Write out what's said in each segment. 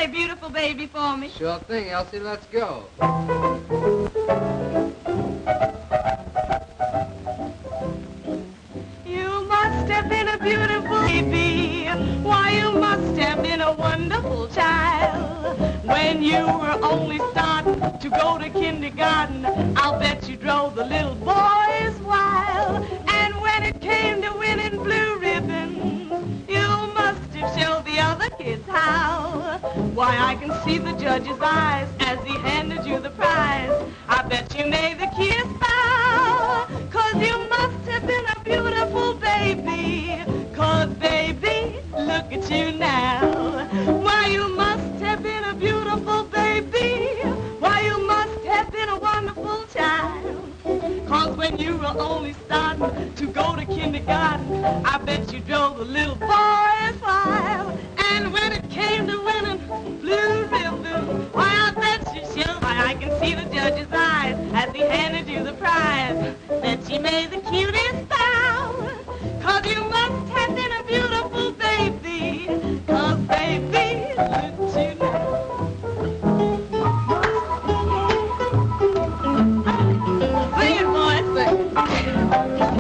beautiful baby for me? Sure thing, Elsie. Let's go. You must have been a beautiful baby. Why, you must have been a wonderful child. When you were only starting to go to kindergarten, I'll bet you drove the little boys wild. And when it came to winning blue ribbons, you must have showed the other kids how. Why, I can see the judge's eyes as he handed you the prize. I bet you made the kiss bow, 'cause you must have been a beautiful baby. 'Cause baby, look at you now. Why, you must have been a beautiful baby. Why, you must have been a wonderful child. 'Cause when you were only starting to go to kindergarten, I bet you drove the little boys wild. And when it came to winning blue ribbons, why, I bet you showed. Why, I can see the judge's eyes as he handed you the prize. Bet you made the cutest bow, 'cause you must have been a beautiful baby. 'Cause baby, look at you now. Sing it, boys, sing it.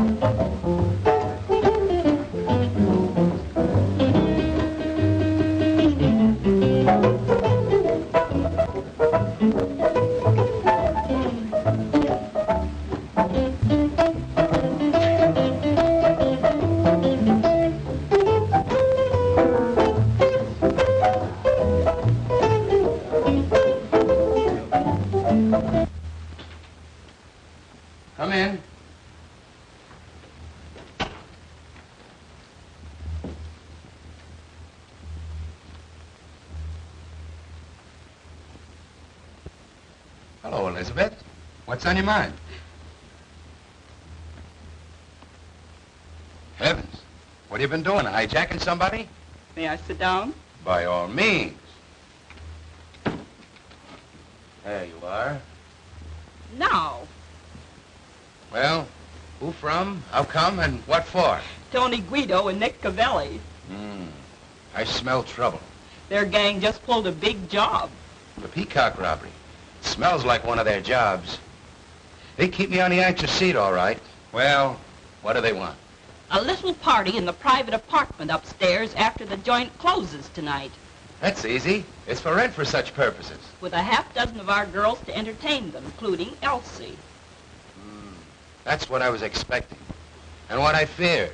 Come in. Hello, Elizabeth. What's on your mind? Heavens. What have you been doing? Hijacking somebody? May I sit down? By all means. There you are. No. Well, who from, how come, and what for? Tony Guido and Nick Cavelli. I smell trouble. Their gang just pulled a big job. The Peacock robbery. Smells like one of their jobs. They keep me on the anxious seat, all right. Well, what do they want? A little party in the private apartment upstairs after the joint closes tonight, That's easy. It's for rent for such purposes. with a half dozen of our girls to entertain them, including Elsie. That's what I was expecting. And what I feared.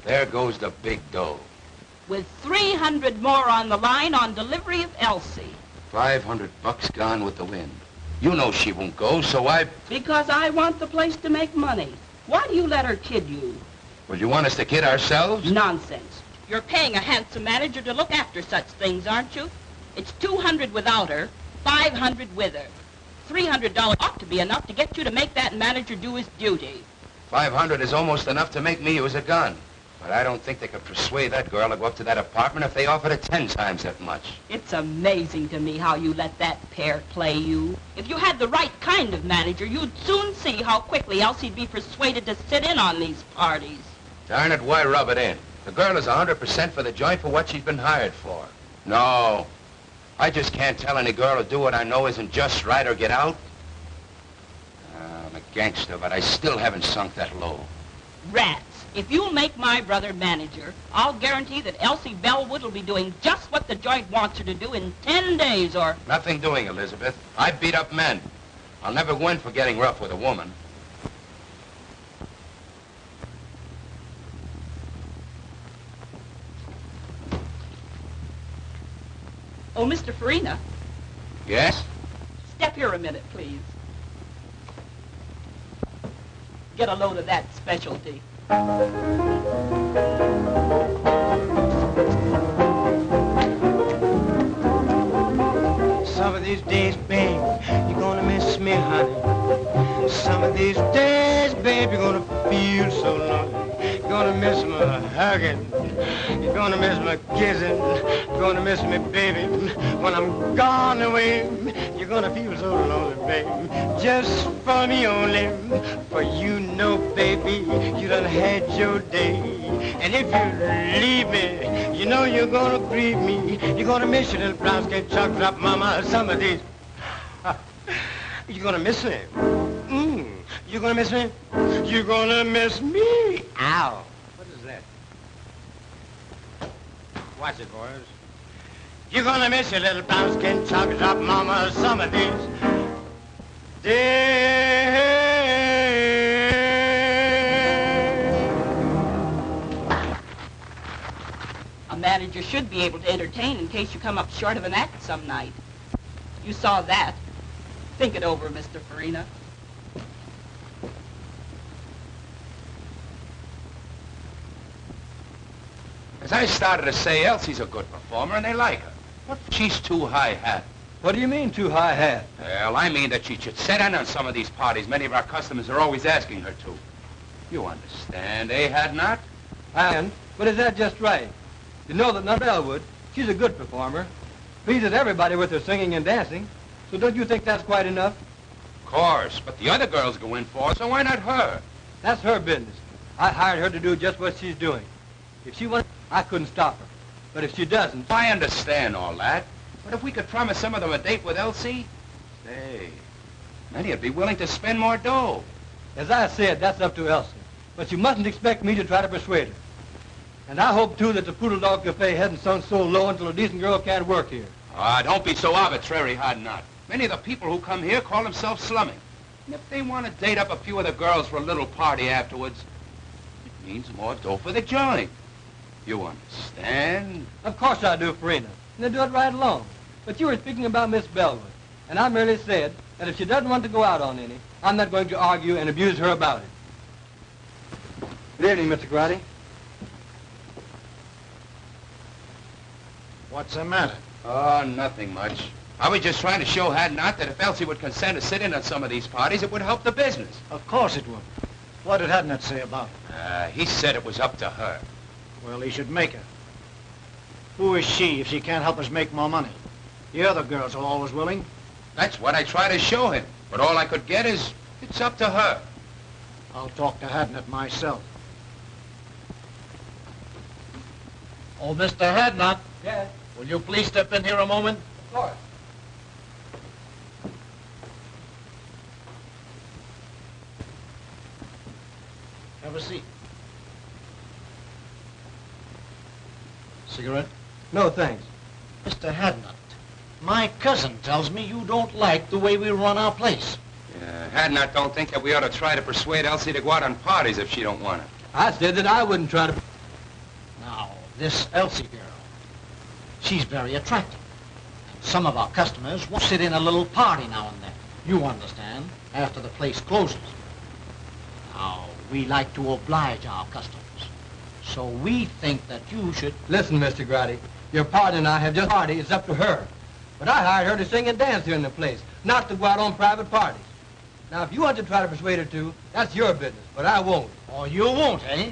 There goes the big dough. With 300 more on the line on delivery of Elsie. $500 gone with the wind. You know she won't go, so Because I want the place to make money. Why do you let her kid you? Well, you want us to kid ourselves? Nonsense. You're paying a handsome manager to look after such things, aren't you? It's 200 without her, 500 with her. $300 ought to be enough to get you to make that manager do his duty. 500 is almost enough to make me use a gun. But I don't think they could persuade that girl to go up to that apartment if they offered her 10 times that much. It's amazing to me how you let that pair play you. If you had the right kind of manager, you'd soon see how quickly Elsie'd be persuaded to sit in on these parties. Darn it, why rub it in? The girl is 100% for the joint for what she's been hired for. No, I just can't tell any girl to do what I know isn't just right or get out. I'm a gangster, but I still haven't sunk that low. Rats. If you'll make my brother manager, I'll guarantee that Elsie Bellwood will be doing just what the joint wants her to do in 10 days or... Nothing doing, Elizabeth. I beat up men. I'll never go in for getting rough with a woman. Oh, Mr. Farina. Yes? Step here a minute, please. Get a load of that specialty. Some of these days, babe, you're gonna miss me, honey. Some of these days, babe, you're gonna feel so lonely. You're gonna miss my hugging. You're gonna miss my kissing. You're gonna miss me, baby. When I'm gone away, you're gonna feel so lonely, baby. Just for me only. For you know, baby, you done had your day. And if you leave me, you know you're gonna grieve me. You're gonna miss your little brown skin chocolate drop mama some of these. You're gonna miss me. You're gonna miss me? You're gonna miss me. Ow. What is that? Watch it, boys. You're gonna miss your little brown skin chocolate drop mama some of these days. A manager should be able to entertain in case you come up short of an act some night. You saw that. Think it over, Mr. Farina. As I started to say, Elsie's a good performer, and they like her. But she's too high-hat. What do you mean, too high-hat? Well, I mean that she should sit in on some of these parties many of our customers are always asking her to. You understand, eh, Hadnot? But is that just right? You know that Nut Elwood, she's a good performer. Pleases everybody with her singing and dancing. So don't you think that's quite enough? Of course, but the other girls go in for it, so why not her? That's her business. I hired her to do just what she's doing. If she wants, I couldn't stop her. But if she doesn't... I understand all that. But if we could promise some of them a date with Elsie, say, many would be willing to spend more dough. As I said, that's up to Elsie. But you mustn't expect me to try to persuade her. And I hope, too, that the Poodle Dog Cafe hasn't sunk so low until a decent girl can't work here. Ah, don't be so arbitrary, Hadnot. Many of the people who come here call themselves slumming. And if they want to date up a few of the girls for a little party afterwards, it means more dough for the joint. You understand? Of course I do, Farina. And they do it right along. But you were speaking about Miss Bellwood. And I merely said that if she doesn't want to go out on any, I'm not going to argue and abuse her about it. Good evening, Mr. Grady. What's the matter? Oh, nothing much. I was just trying to show Hadnot that if Elsie would consent to sit in on some of these parties, it would help the business. Of course it would. What did Hadnot say about it? He said it was up to her. Well, he should make her. Who is she if she can't help us make more money? The other girls are always willing. That's what I try to show him. But all I could get is, it's up to her. I'll talk to Hadnot myself. Oh, Mr. Hadnot. Yes, Will you please step in here a moment? of course. Have a seat. Cigarette? No, thanks. Mr. Hadnot, my cousin tells me you don't like the way we run our place. Hadnot don't think that we ought to try to persuade Elsie to go out on parties if she don't want it. I said that I wouldn't try to... Now, this Elsie girl, she's very attractive. Some of our customers will sit in a little party now and then. You understand, after the place closes. Now, we like to oblige our customers. So we think that you should... Listen, Mr. Grady, your partner and I have just party. It's up to her. But I hired her to sing and dance here in the place, not to go out on private parties. Now, if you want to try to persuade her to, that's your business, but I won't. Oh, you won't, eh?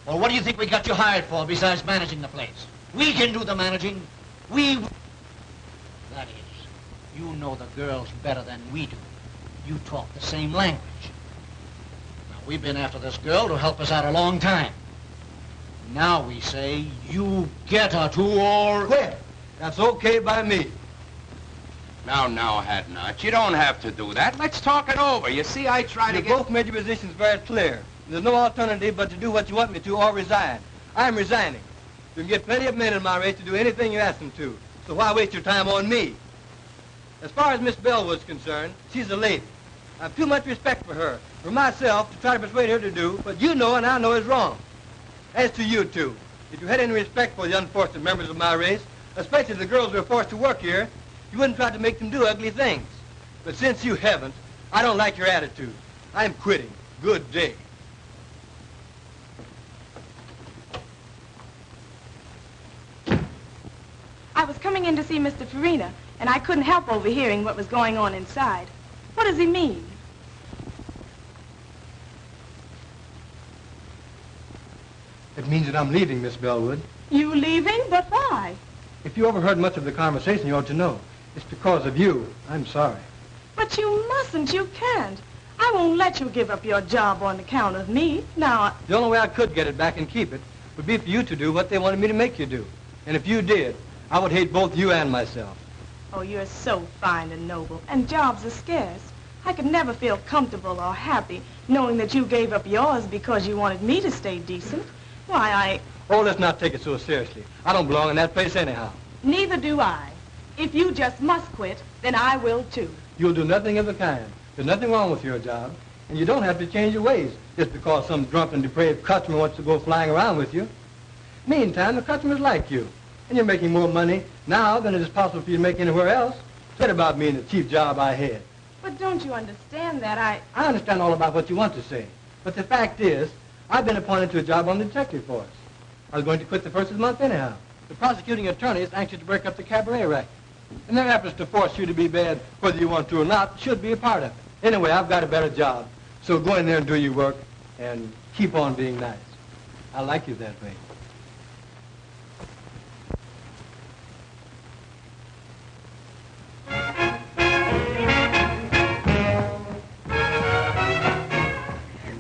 Well, what do you think we got you hired for besides managing the place? We can do the managing. That is, you know the girls better than we do. You talk the same language. Now, we've been after this girl to help us out a long time. Now we say you get her to or... Quit. That's okay by me. Now, Hadnot, you don't have to do that. Let's talk it over. You see, I try to You get... both made your positions very clear. There's no alternative but to do what you want me to or resign. I'm resigning. You can get plenty of men in my race to do anything you ask them to. So why waste your time on me? As far as Miss Bellwood's concerned, she's a lady. I have too much respect for her, for myself, to try to persuade her to do what you know and I know is wrong. As to you two, if you had any respect for the unfortunate members of my race, especially the girls who are forced to work here, you wouldn't try to make them do ugly things. But since you haven't, I don't like your attitude. I'm quitting. Good day. I was coming in to see Mr. Farina, and I couldn't help overhearing what was going on inside. What does he mean? It means that I'm leaving, Miss Bellwood. You leaving? But why? If you overheard much of the conversation, you ought to know. It's because of you. I'm sorry. But you mustn't. You can't. I won't let you give up your job on account of me. Now, The only way I could get it back and keep it would be for you to do what they wanted me to make you do. And if you did, I would hate both you and myself. oh, you're so fine and noble, and jobs are scarce. I could never feel comfortable or happy knowing that you gave up yours because you wanted me to stay decent. Why, Oh, let's not take it so seriously. I don't belong in that place anyhow. neither do I. If you just must quit, then I will too. You'll do nothing of the kind. There's nothing wrong with your job, and you don't have to change your ways just because some drunken, depraved customer wants to go flying around with you. Meantime, the customers like you, and you're making more money now than it is possible for you to make anywhere else. Forget about me and the chief job I had. But don't you understand that I understand all about what you want to say, but the fact is, I've been appointed to a job on the detective force. I was going to quit the first of the month anyhow. The prosecuting attorney is anxious to break up the cabaret racket, and their efforts to force you to be bad, whether you want to or not, should be a part of it. Anyway, I've got a better job, so go in there and do your work, and keep on being nice. I like you that way.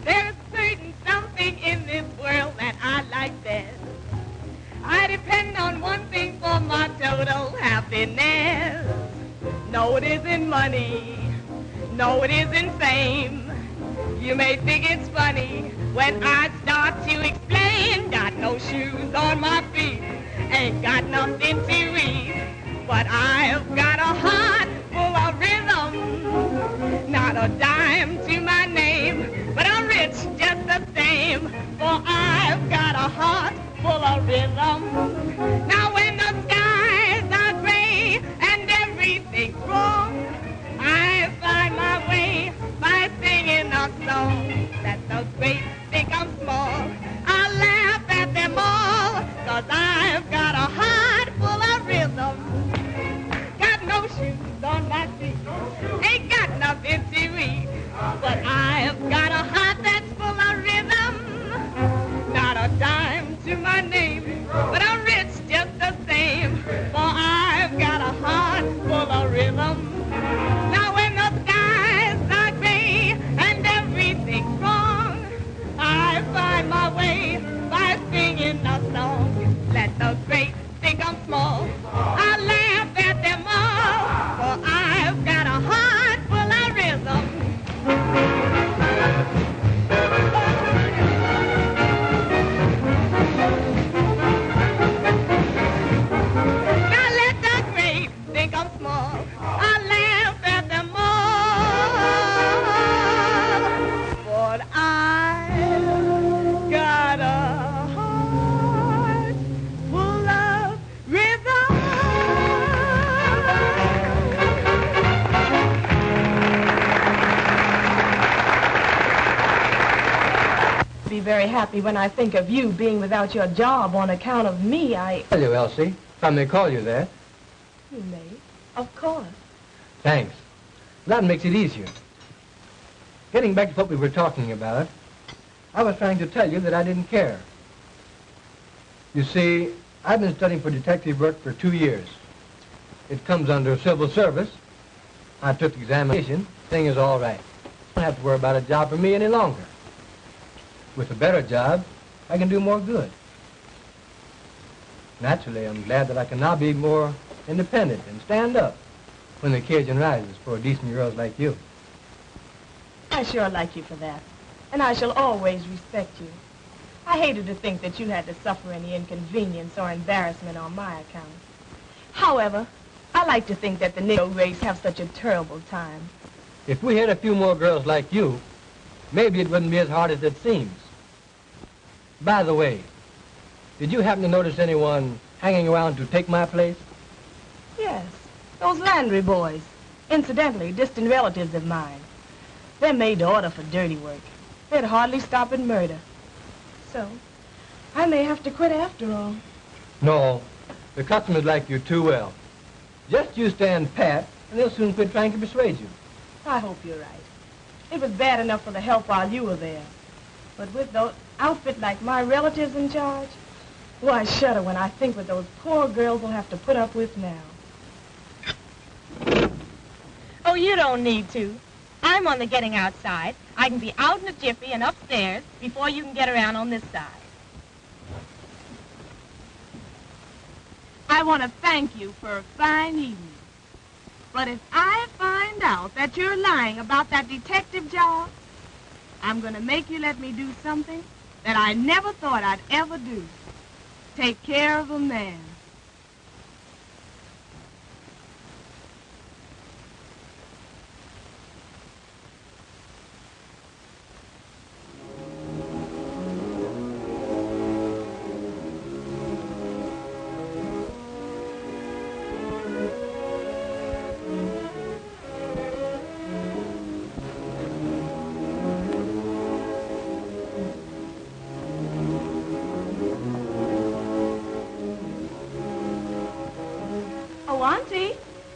There's certain something in this world that I like best. I depend on one thing for my total happiness. No, it isn't money. No, it isn't fame. You may think it's funny when I start to explain. Got no shoes on my feet, ain't got nothing to eat, but I've got a heart full of rhythm. Not a dime to my name, but I'm rich just the same, for I've got a heart full of rhythm. Now when the skies are gray and everything's wrong, I find my way by singing a song. Let the great think I'm small, I laugh at them all, 'cause I've got a heart full of rhythm. Got no shoes on my feet, ain't got nothing to eat, but I've got a heart that's full of rhythm. Not a dime to my name, but I'm rich just the same, for I've got a heart full of rhythm. Now when the skies are gray and everything's wrong, I find my way by singing a song. Let the great think I'm small, I laugh at them all, for I've got a heart full of rhythm. Now let the great think I'm small, I laugh at them all, but I've got a heart full of rhythm. Be very happy when I think of you being without your job on account of me. Tell you, Elsie, if I may call you that. You may, of course. Thanks. That makes it easier. Getting back to what we were talking about, I was trying to tell you that I didn't care. You see, I've been studying for detective work for 2 years. It comes under civil service. I took the examination. Thing is all right. I don't have to worry about a job for me any longer. With a better job, I can do more good. Naturally, I'm glad that I can now be more independent and stand up when the occasion rises for decent girls like you. I sure like you for that, and I shall always respect you. I hated to think that you had to suffer any inconvenience or embarrassment on my account. However, I like to think that the Negro race have such a terrible time. If we had a few more girls like you, maybe it wouldn't be as hard as it seems. By the way, did you happen to notice anyone hanging around to take my place? Yes, those Landry boys. Incidentally, distant relatives of mine. They're made to order for dirty work. They'd hardly stop at murder. So, I may have to quit after all. No, the customers like you too well. Just you stand pat, and they'll soon quit trying to persuade you. I hope you're right. It was bad enough for the help while you were there. But with those, outfit like my relatives in charge? Well, I shudder when I think what those poor girls will have to put up with now. Oh, you don't need to. I'm on the getting outside. I can be out in a jiffy and upstairs before you can get around on this side. I want to thank you for a fine evening. But if I find out that you're lying about that detective job, I'm going to make you let me do something that I never thought I'd ever do. Take care of a man.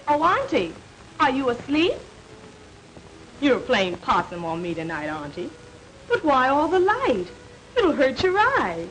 Oh, Auntie, are you asleep? You're playing possum on me tonight, Auntie. But why all the light? It'll hurt your eyes.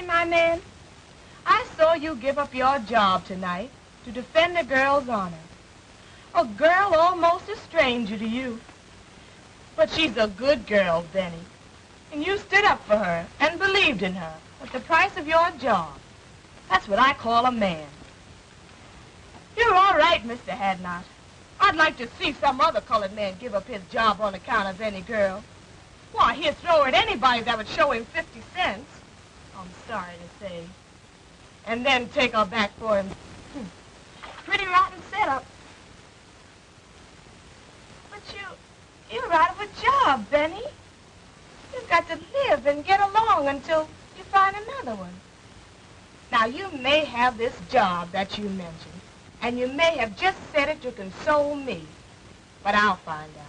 My man, I saw you give up your job tonight to defend a girl's honor. A girl almost a stranger to you. But she's a good girl, Benny. And you stood up for her and believed in her at the price of your job. That's what I call a man. You're all right, Mr. Hadnot. I'd like to see some other colored man give up his job on account of any girl. Why, he'd throw at anybody that would show him 50 cents. I'm sorry to say. And then take her back for him. Pretty rotten setup. But you're out of a job, Benny. You've got to live and get along until you find another one. Now, you may have this job that you mentioned, and you may have just said it to console me, but I'll find out.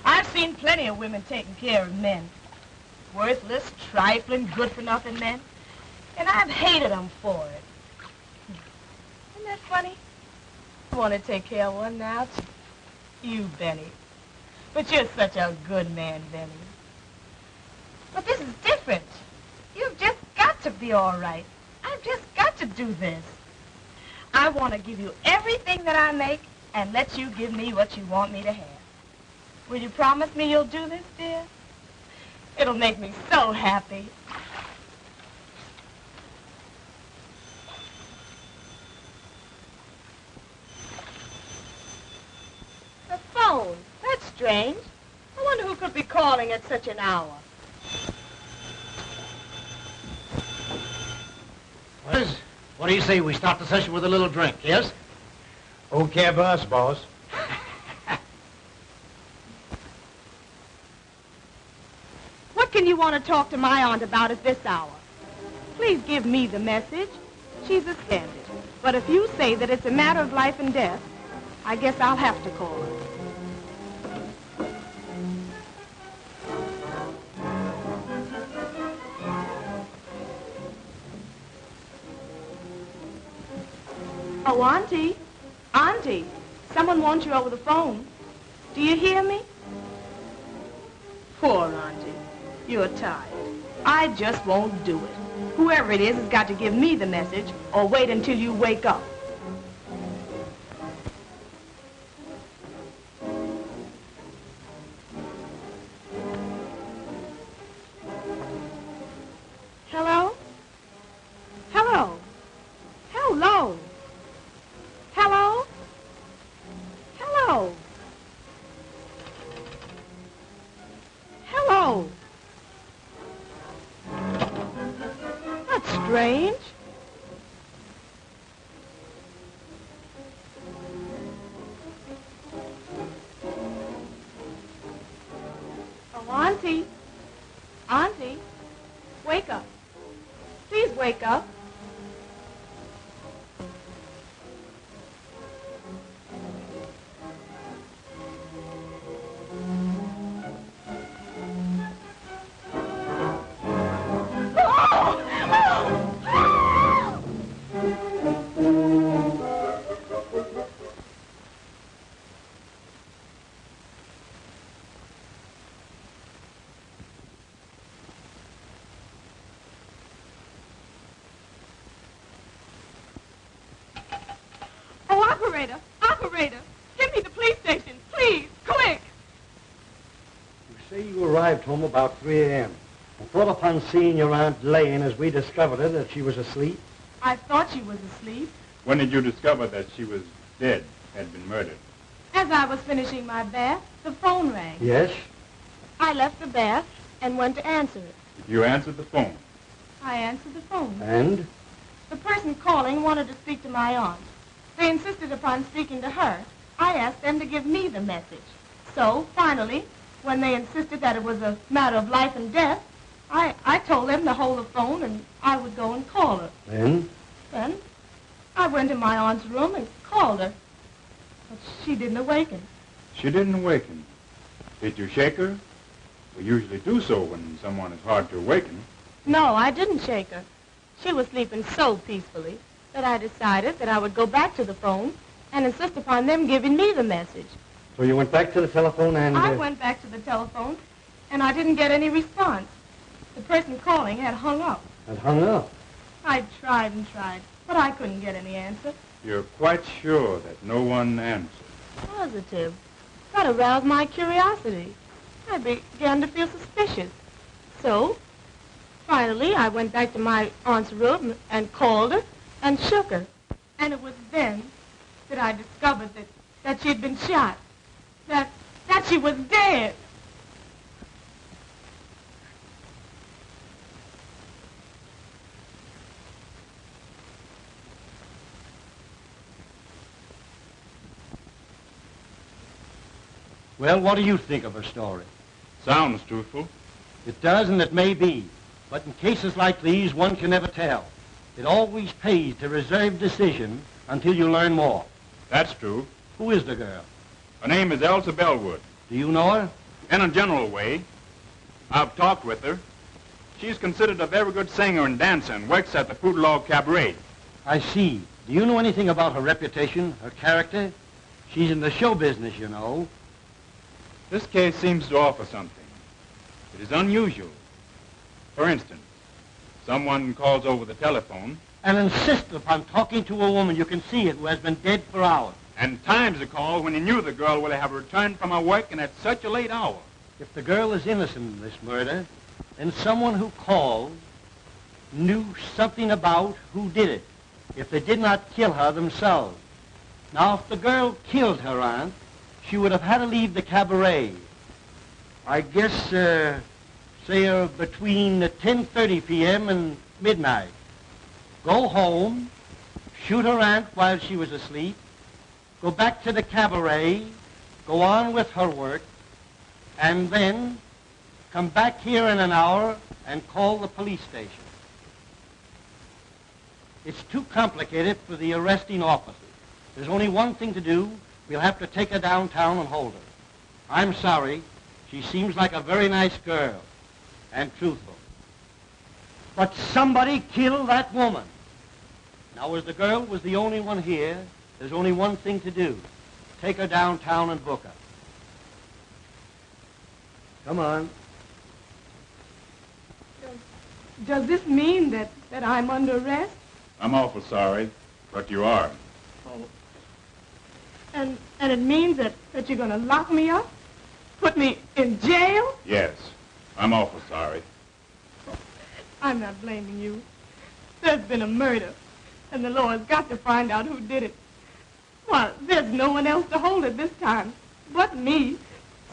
I've seen plenty of women taking care of men. Worthless, trifling, good-for-nothing men. And I've hated them for it. Isn't that funny? I want to take care of one now, too. You, Benny. But you're such a good man, Benny. But this is different. You've just got to be all right. I've just got to do this. I want to give you everything that I make and let you give me what you want me to have. Will you promise me you'll do this, dear? It'll make me so happy. The phone. That's strange. I wonder who could be calling at such an hour. What do you say we start the session with a little drink, yes? Okay by us, boss. What can you want want to talk to my aunt about at this hour. Please give me the message. She's a standard. But if you say that it's a matter of life and death, I guess I'll have to call her. Oh, Auntie. Auntie, someone wants you over the phone. Do you hear me? Poor Auntie. You're tired. I just won't do it. Whoever it is has got to give me the message or wait until you wake up. Hello? Hello? Hello? Hello? Hello? Hello? That's strange. Oh, Auntie. Auntie, wake up. Please wake up. Operator! Operator! Get me to the police station, please! Quick! You say you arrived home about 3 a.m. and thought upon seeing your Aunt laying as we discovered her that she was asleep? I thought she was asleep. When did you discover that she was dead, had been murdered? As I was finishing my bath, the phone rang. Yes? I left the bath and went to answer it. You answered the phone. I answered the phone. And? The person calling wanted to speak to my aunt. They insisted upon speaking to her. I asked them to give me the message. So, finally, when they insisted that it was a matter of life and death, I told them to hold the phone and I would go and call her. Then? Then I went in my aunt's room and called her. But she didn't awaken. She didn't awaken. Did you shake her? We usually do so when someone is hard to awaken. No, I didn't shake her. She was sleeping so peacefully that I decided that I would go back to the phone and insist upon them giving me the message. So you went back to the telephone and... I went back to the telephone, and I didn't get any response. The person calling had hung up. Had hung up? I tried and tried, but I couldn't get any answer. You're quite sure that no one answered? Positive. That aroused my curiosity. I began to feel suspicious. So, finally, I went back to my aunt's room and called her and shook her. And it was then that I discovered that she had been shot. That she was dead. Well, what do you think of her story? Sounds truthful. It does, and it may be. But in cases like these, one can never tell. It always pays to reserve decision until you learn more. That's true. Who is the girl? Her name is Elsie Bellwood. Do you know her? In a general way. I've talked with her. She's considered a very good singer and dancer and works at the Poodle Cabaret. I see. Do you know anything about her reputation, her character? She's in the show business, you know. This case seems to offer something. It is unusual. For instance, someone calls over the telephone and insists upon talking to a woman you can see it who has been dead for hours. And times the call when he knew the girl would have returned from her work and at such a late hour. If the girl is innocent in this murder, then someone who called knew something about who did it, if they did not kill her themselves. Now, if the girl killed her aunt, she would have had to leave the cabaret. I guess, say, between 10:30 p.m. and midnight. Go home, shoot her aunt while she was asleep, go back to the cabaret, go on with her work, and then come back here in an hour and call the police station. It's too complicated for the arresting officers. There's only one thing to do. We'll have to take her downtown and hold her. I'm sorry. She seems like a very nice girl and truthful. But somebody killed that woman. Now, as the girl was the only one here, there's only one thing to do. Take her downtown and book her. Come on. Does this mean that I'm under arrest? I'm awful sorry, but you are. Oh. And it means that you're going to lock me up? Put me in jail? Yes, I'm awful sorry. I'm not blaming you. There's been a murder, and the law has got to find out who did it. Well, there's no one else to hold it this time but me.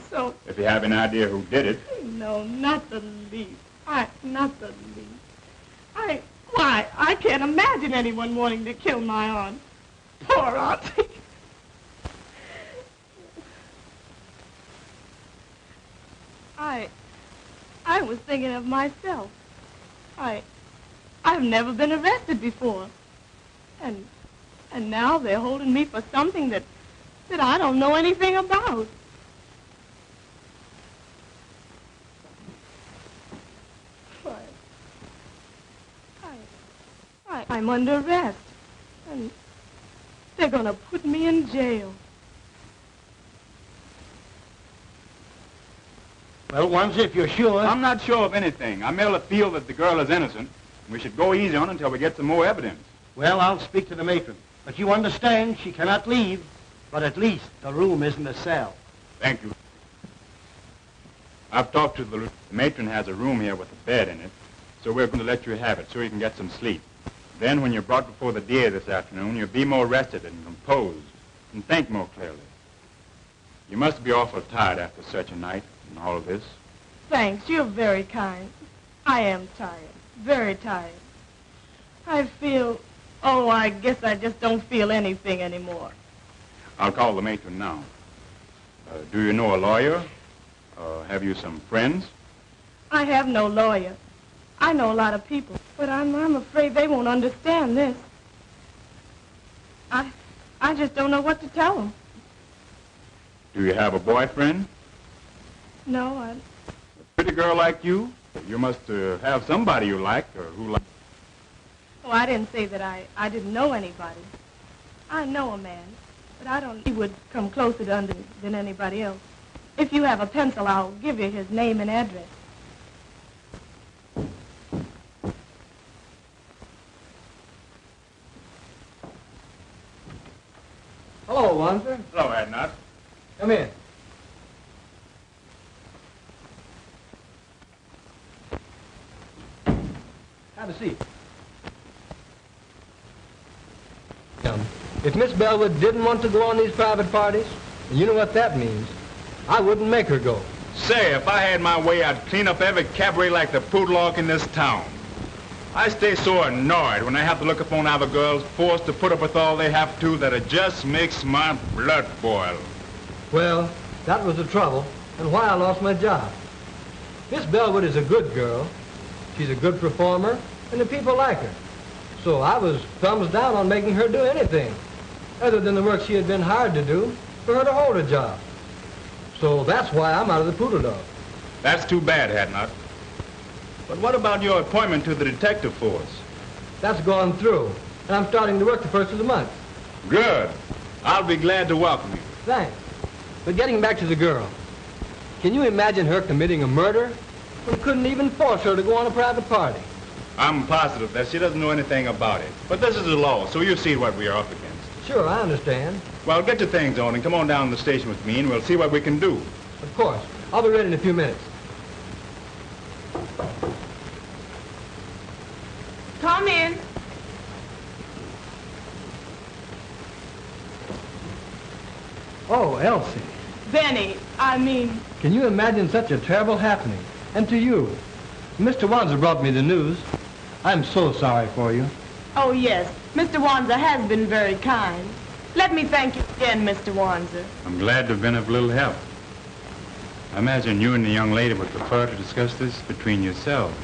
So... If you have an idea who did it... No, not the least. Not the least. Why, I can't imagine anyone wanting to kill my aunt. Poor auntie. I was thinking of myself. I've never been arrested before. And now they're holding me for something that I don't know anything about. I'm under arrest. And they're going to put me in jail. Well, once if you're sure... I'm not sure of anything. I merely feel that the girl is innocent. We should go easy on her until we get some more evidence. Well, I'll speak to the matron. But you understand, she cannot leave. But at least the room isn't a cell. Thank you. I've talked to the matron has a room here with a bed in it, so we're going to let you have it so you can get some sleep. Then when you're brought before the DA this afternoon, you'll be more rested and composed and think more clearly. You must be awful tired after such a night and all of this. Thanks, you're very kind. I am tired, very tired. I feel, I guess I just don't feel anything anymore. I'll call the matron now. Do you know a lawyer? Have you some friends? I have no lawyer. I know a lot of people, but I'm afraid they won't understand this. I just don't know what to tell them. Do you have a boyfriend? No, A pretty girl like you? You must have somebody you like or who likes. Oh, I didn't say that I didn't know anybody. I know a man, but I don't... He would come closer to under than anybody else. If you have a pencil, I'll give you his name and address. Hello, Wanzer. Hello, Edna. Come in. Have a seat. If Miss Bellwood didn't want to go on these private parties, and you know what that means, I wouldn't make her go. Say, if I had my way, I'd clean up every cabaret like the Poodlock in this town. I stay so annoyed when I have to look upon other girls forced to put up with all they have to that it just makes my blood boil. Well, that was the trouble, and why I lost my job. Miss Bellwood is a good girl. She's a good performer, and the people like her. So I was thumbs down on making her do anything, other than the work she had been hired to do, for her to hold a job. So that's why I'm out of the Poodle Dog. That's too bad, Hadnot. But what about your appointment to the detective force? That's gone through, and I'm starting to work the first of the month. Good. I'll be glad to welcome you. Thanks. But getting back to the girl, can you imagine her committing a murder? We couldn't even force her to go on a private party. I'm positive that she doesn't know anything about it. But this is the law, so you see what we are up against. Sure, I understand. Well, get your things on and come on down to the station with me, and we'll see what we can do. Of course. I'll be ready in a few minutes. Come in. Oh, Elsie. Benny, Can you imagine such a terrible happening? And to you. Mr. Wanzer brought me the news. I'm so sorry for you. Oh, yes. Mr. Wanzer has been very kind. Let me thank you again, Mr. Wanzer. I'm glad to have been of little help. I imagine you and the young lady would prefer to discuss this between yourselves.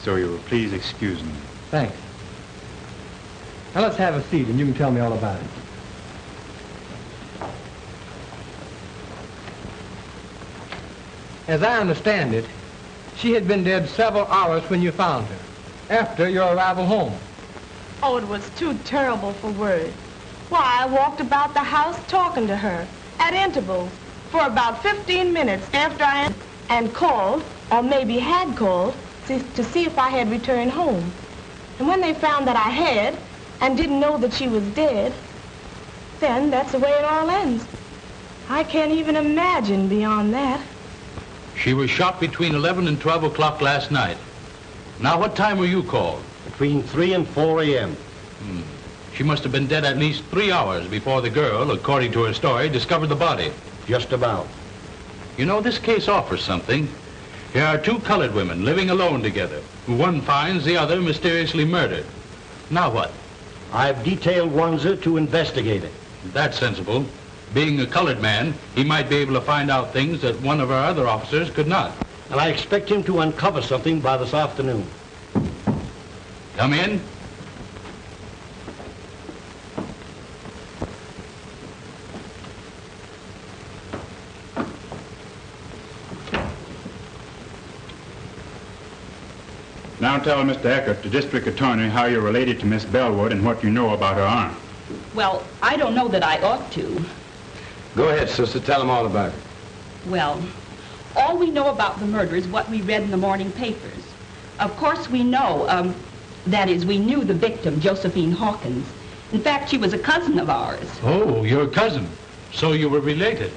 So you will please excuse me. Thanks. Now let's have a seat and you can tell me all about it. As I understand it, she had been dead several hours when you found her, after your arrival home. Oh, it was too terrible for words. Why, I walked about the house talking to her at intervals for about 15 minutes after I and called, or maybe had called, to see if I had returned home. And when they found that I had and didn't know that she was dead, then that's the way it all ends. I can't even imagine beyond that. She was shot between 11 and 12 o'clock last night. Now, what time were you called? Between 3 and 4 a.m. She must have been dead at least 3 hours before the girl, according to her story, discovered the body. Just about. You know, this case offers something. Here are two colored women living alone together, who one finds the other mysteriously murdered. Now what? I've detailed Wanzer to investigate it. That's sensible. Being a colored man, he might be able to find out things that one of our other officers could not. And I expect him to uncover something by this afternoon. Come in. Now tell Mr. Eckert, the district attorney, how you're related to Miss Bellwood and what you know about her aunt. Well, I don't know that I ought to. Go ahead, sister. Tell them all about it. Well, all we know about the murder is what we read in the morning papers. Of course, we know, that is, we knew the victim, Josephine Hawkins. In fact, she was a cousin of ours. Oh, your cousin. So you were related.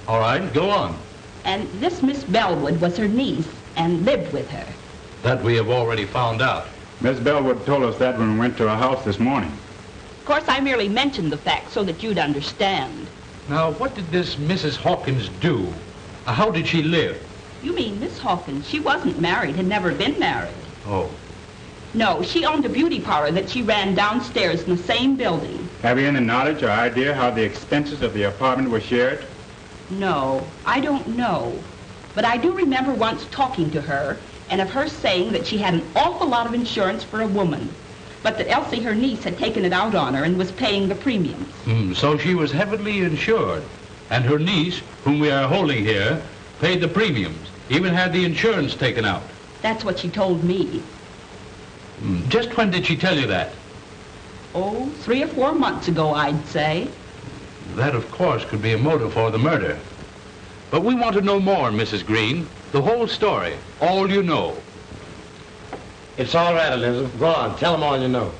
All right, go on. And this Miss Bellwood was her niece and lived with her. That we have already found out. Miss Bellwood told us that when we went to her house this morning. Of course, I merely mentioned the fact so that you'd understand. Now, what did this Mrs. Hawkins do? How did she live? You mean Miss Hawkins? She wasn't married, had never been married. Oh. No, she owned a beauty parlor that she ran downstairs in the same building. Have you any knowledge or idea how the expenses of the apartment were shared? No, I don't know. But I do remember once talking to her and of her saying that she had an awful lot of insurance for a woman, but that Elsie, her niece, had taken it out on her and was paying the premiums. So she was heavily insured, and her niece, whom we are holding here, paid the premiums, even had the insurance taken out. That's what she told me. Just when did she tell you that? Oh, 3 or 4 months ago, I'd say. That, of course, could be a motive for the murder. But we want to know more, Mrs. Green. The whole story. All you know. It's all right, Elizabeth. Go on. Tell them all you know.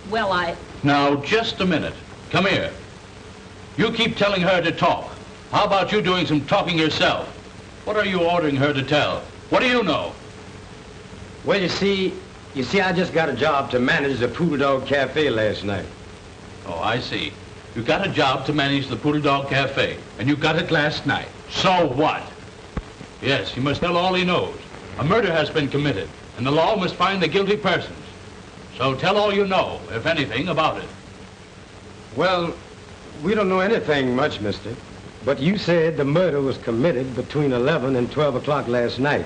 Well, Now, just a minute. Come here. You keep telling her to talk. How about you doing some talking yourself? What are you ordering her to tell? What do you know? Well, you see, I just got a job to manage the Poodle Dog Cafe last night. Oh, I see. You got a job to manage the Poodle Dog Cafe, and you got it last night. So what? Yes, he must tell all he knows. A murder has been committed, and the law must find the guilty persons. So tell all you know, if anything, about it. Well, we don't know anything much, mister. But you said the murder was committed between 11 and 12 o'clock last night.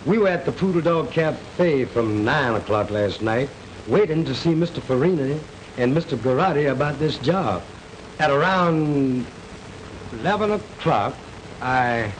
We were at the Poodle Dog Cafe from 9 o'clock last night, waiting to see Mr. Farini and Mr. Garotti about this job. At around 11 o'clock, I...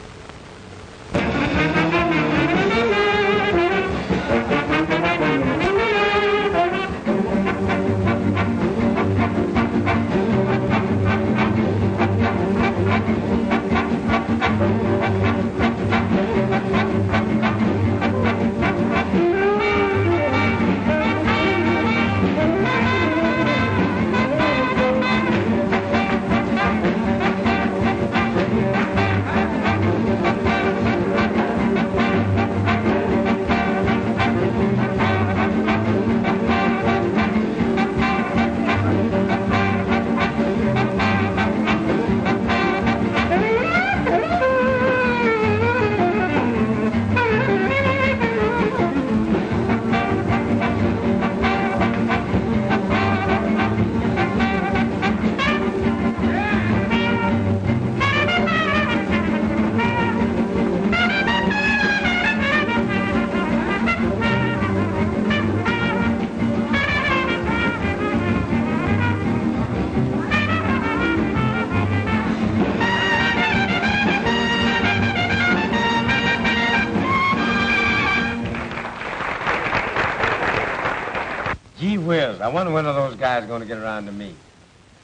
Gee whiz, I wonder when are those guys going to get around to me.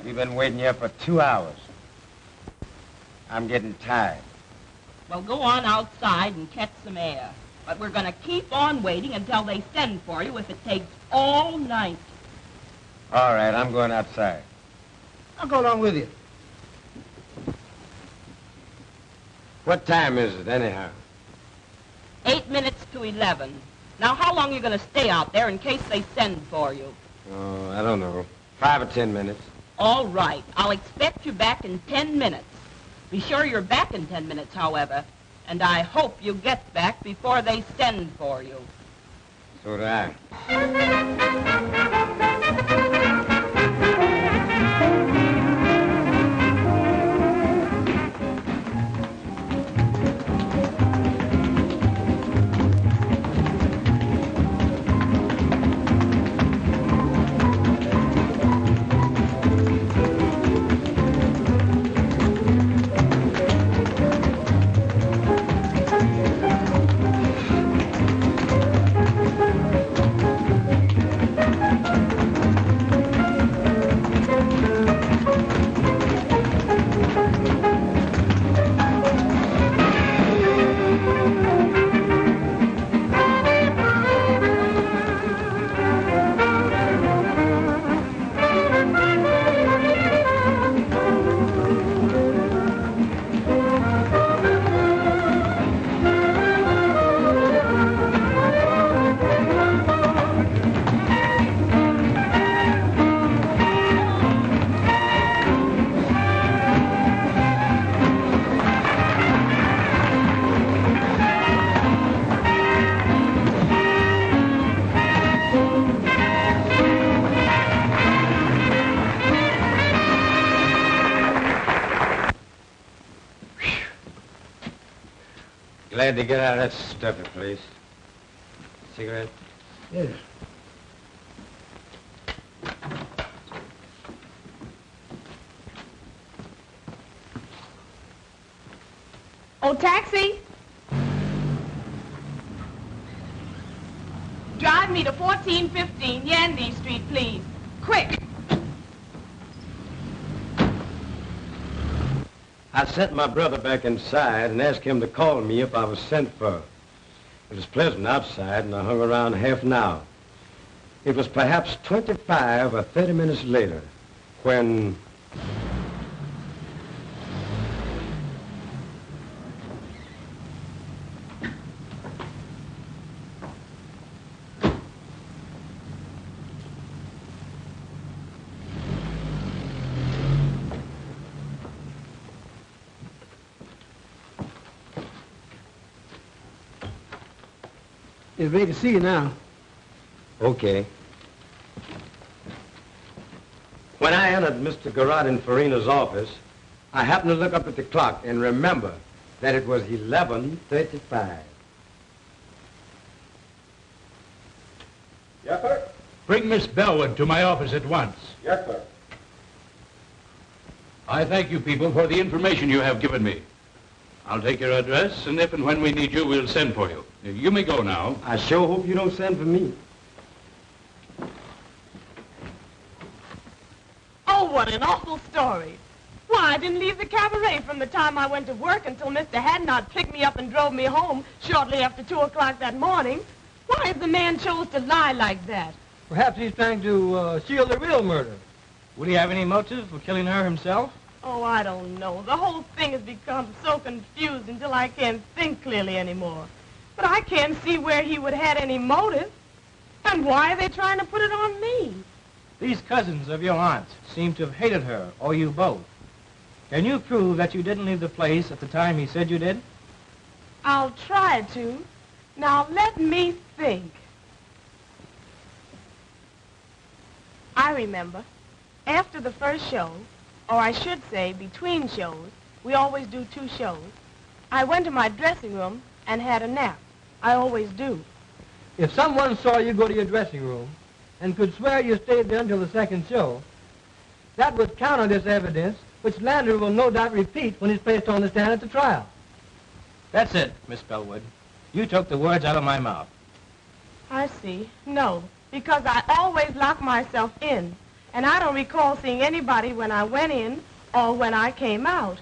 We've been waiting here for 2 hours. I'm getting tired. Well, go on outside and catch some air. But we're going to keep on waiting until they send for you if it takes all night. All right, I'm going outside. I'll go along with you. What time is it, anyhow? 8 minutes to 11. Now, how long are you going to stay out there in case they send for you? Oh, I don't know. 5 or 10 minutes. All right. I'll expect you back in 10 minutes. Be sure you're back in 10 minutes, however. And I hope you get back before they send for you. So do I. Glad to get out of that stuffy place. Cigarette? Yes. Oh, taxi! Drive me to 1415 Yandy Street, please. Quick! I sent my brother back inside and asked him to call me if I was sent for. It was pleasant outside, and I hung around half an hour. It was perhaps 25 or 30 minutes later when... It's ready to see you now. Okay. When I entered Mr. Garrod and Farina's office, I happened to look up at the clock and remember that it was 11:35. Yes, sir. Bring Miss Bellwood to my office at once. Yes, sir. I thank you people for the information you have given me. I'll take your address, and if and when we need you, we'll send for you. You may go now. I sure hope you don't send for me. Oh, what an awful story. Why, I didn't leave the cabaret from the time I went to work until Mr. Hadnot picked me up and drove me home shortly after 2 o'clock that morning. Why if the man chose to lie like that? Perhaps he's trying to shield the real murder. Would he have any motive for killing her himself? Oh, I don't know. The whole thing has become so confused until I can't think clearly anymore. But I can't see where he would have had any motive. And why are they trying to put it on me? These cousins of your aunt seem to have hated her, or you both. Can you prove that you didn't leave the place at the time he said you did? I'll try to. Now, let me think. I remember. After the first show, or I should say between shows, we always do 2 shows, I went to my dressing room and had a nap. I always do. If someone saw you go to your dressing room and could swear you stayed there until the second show, that would counter this evidence, which Landry will no doubt repeat when he's placed on the stand at the trial. That's it, Miss Bellwood. You took the words out of my mouth. I see. No, because I always lock myself in, and I don't recall seeing anybody when I went in or when I came out.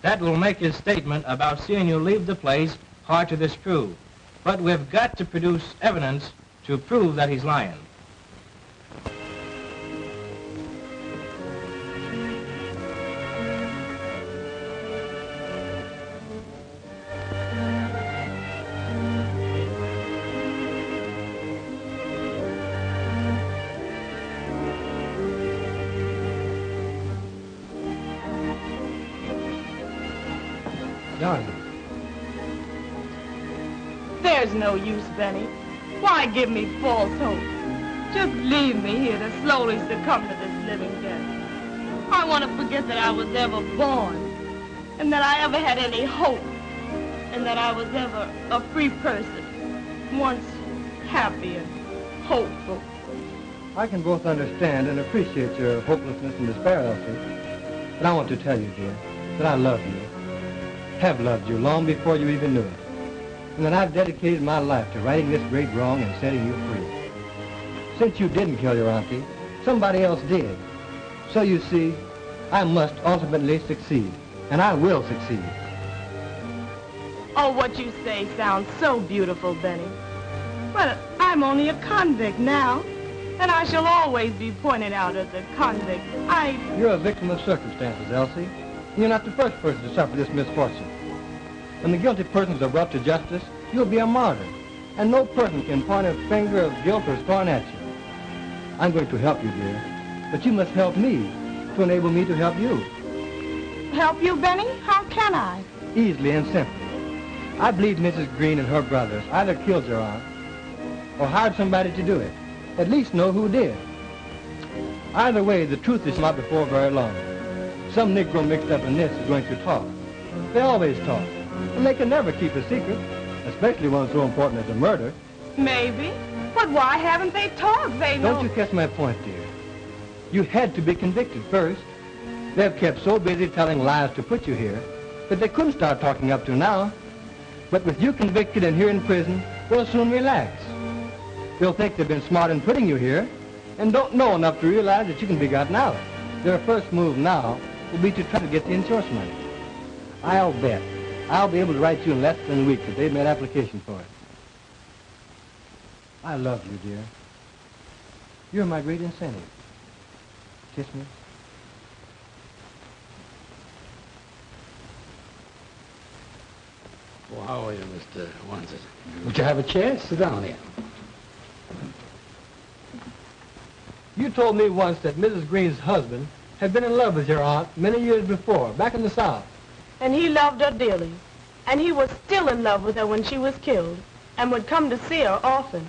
That will make his statement about seeing you leave the place hard to disprove. But we've got to produce evidence to prove that he's lying. Darling. There's no use, Benny. Why give me false hope? Just leave me here to slowly succumb to this living death. I want to forget that I was ever born, and that I ever had any hope, and that I was ever a free person, once happy and hopeful. I can both understand and appreciate your hopelessness and despair, Elsie. But I want to tell you, dear, that I love you. Have loved you long before you even knew it. And that I've dedicated my life to righting this great wrong and setting you free. Since you didn't kill your auntie, somebody else did. So you see, I must ultimately succeed. And I will succeed. Oh, what you say sounds so beautiful, Benny. But I'm only a convict now. And I shall always be pointed out as a convict. You're a victim of circumstances, Elsie. You're not the first person to suffer this misfortune. When the guilty persons are brought to justice, you'll be a martyr. And no person can point a finger of guilt or scorn at you. I'm going to help you, dear. But you must help me to enable me to help you. Help you, Benny? How can I? Easily and simply. I believe Mrs. Green and her brothers either killed your aunt or hired somebody to do it. At least know who did. Either way, the truth is not before very long. Some Negro mixed up in this is going to talk. They always talk. And they can never keep a secret, especially one so important as a murder. Maybe. But why haven't they talked? They know... Don't you catch my point, dear? You had to be convicted first. They've kept so busy telling lies to put you here that they couldn't start talking up to now. But with you convicted and here in prison, they'll soon relax. They'll think they've been smart in putting you here and don't know enough to realize that you can be gotten out. Their first move now will be to try to get the insurance money. I'll bet I'll be able to write you in less than a week that they've made application for it. I love you, dear. You're my great incentive. Kiss me. Well, how are you, Mr. Wanson? Would you have a chair? Sit down here. You told me once that Mrs. Green's husband had been in love with your aunt many years before, back in the South. And he loved her dearly. And he was still in love with her when she was killed and would come to see her often.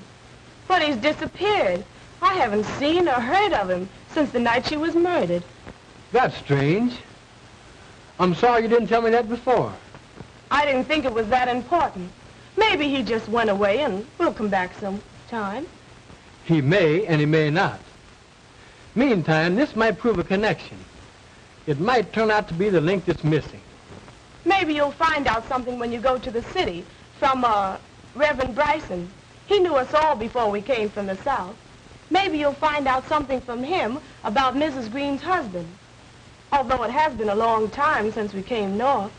But he's disappeared. I haven't seen or heard of him since the night she was murdered. That's strange. I'm sorry you didn't tell me that before. I didn't think it was that important. Maybe he just went away and we'll come back sometime. He may and he may not. Meantime, this might prove a connection. It might turn out to be the link that's missing. Maybe you'll find out something when you go to the city from, Reverend Bryson. He knew us all before we came from the South. Maybe you'll find out something from him about Mrs. Green's husband. Although it has been a long time since we came north.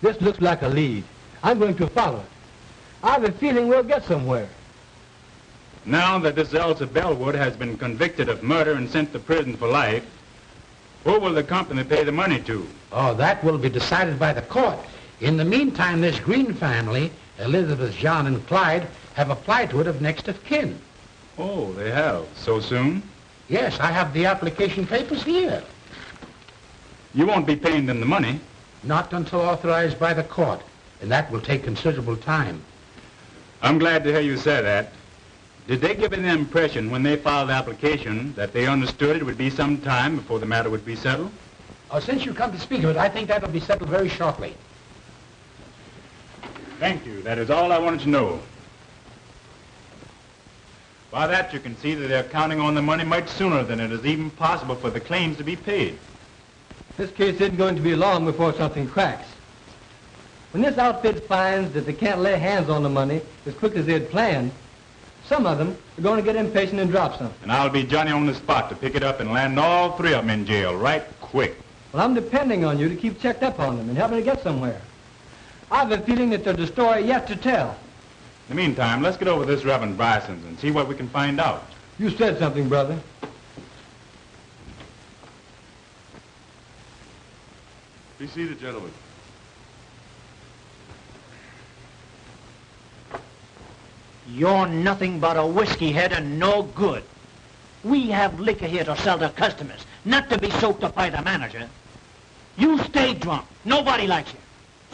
This looks like a lead. I'm going to follow it. I have a feeling we'll get somewhere. Now that this Elsie Bellwood has been convicted of murder and sent to prison for life, who will the company pay the money to? Oh, that will be decided by the court. In the meantime, this Green family, Elizabeth, John, and Clyde, have applied to it of next of kin. Oh, they have? So soon? Yes, I have the application papers here. You won't be paying them the money? Not until authorized by the court, and that will take considerable time. I'm glad to hear you say that. Did they give you the impression when they filed the application that they understood it would be some time before the matter would be settled? Oh, since you come to speak of it, I think that'll be settled very shortly. Thank you. That is all I wanted to know. By that, you can see that they're counting on the money much sooner than it is even possible for the claims to be paid. This case isn't going to be long before something cracks. When this outfit finds that they can't lay hands on the money as quick as they had planned, some of them are going to get impatient and drop something. And I'll be Johnny on the spot to pick it up and land all three of them in jail right quick. Well, I'm depending on you to keep checked up on them and help me to get somewhere. I have a feeling that there's a story yet to tell. In the meantime, let's get over this Reverend Bryson's and see what we can find out. You said something, brother. Be seated, gentlemen. You're nothing but a whiskey head and no good. We have liquor here to sell to customers, not to be soaked up by the manager. You stay drunk. Nobody likes you.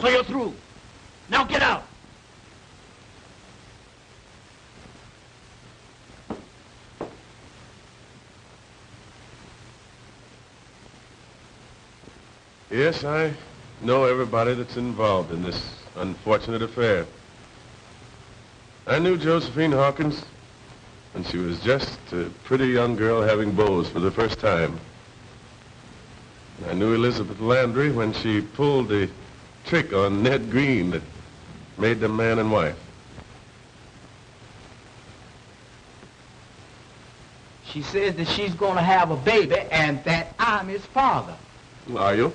So you're through. Now get out. Yes, I know everybody that's involved in this unfortunate affair. I knew Josephine Hawkins when she was just a pretty young girl having beaus for the first time. I knew Elizabeth Landry when she pulled the trick on Ned Green that made them man and wife. She says that she's going to have a baby and that I'm his father. Are you?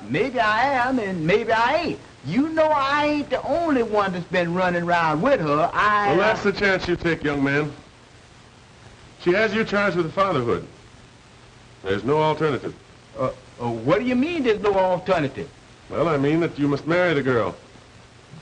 Maybe I am and maybe I ain't. You know I ain't the only one that's been running around with her. Well, that's the chance you take, young man. She has you charged with fatherhood. There's no alternative. What do you mean there's no alternative? Well, I mean that you must marry the girl.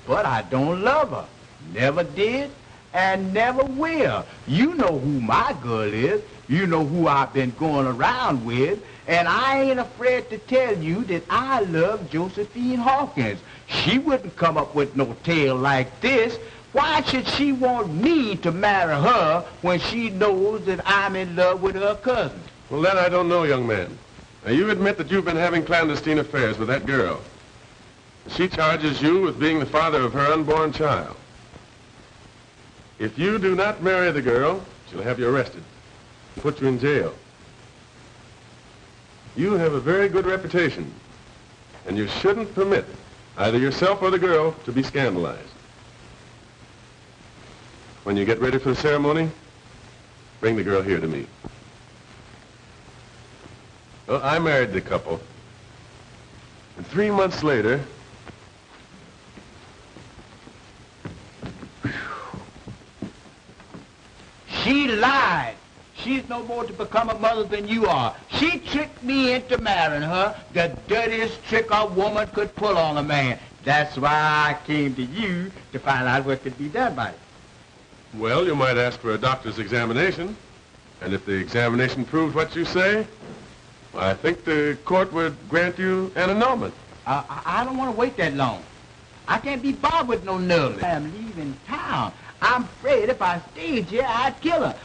But I don't love her. Never did and never will. You know who my girl is. You know who I've been going around with. And I ain't afraid to tell you that I love Josephine Hawkins. She wouldn't come up with no tale like this. Why should she want me to marry her when she knows that I'm in love with her cousin? Well, that I don't know, young man. Now, you admit that you've been having clandestine affairs with that girl. She charges you with being the father of her unborn child. If you do not marry the girl, she'll have you arrested and put you in jail. You have a very good reputation, and you shouldn't permit either yourself or the girl to be scandalized. When you get ready for the ceremony, bring the girl here to me. Well, I married the couple, and 3 months later, she lied. She's no more to become a mother than you are. She tricked me into marrying her, the dirtiest trick a woman could pull on a man. That's why I came to you to find out what could be done by it. well, you might ask for a doctor's examination, and if the examination proves what you say, I think the court would grant you an annulment. I don't want to wait that long. I can't be bothered with no nerves. I am leaving town. I'm afraid if I stayed here, I'd kill her.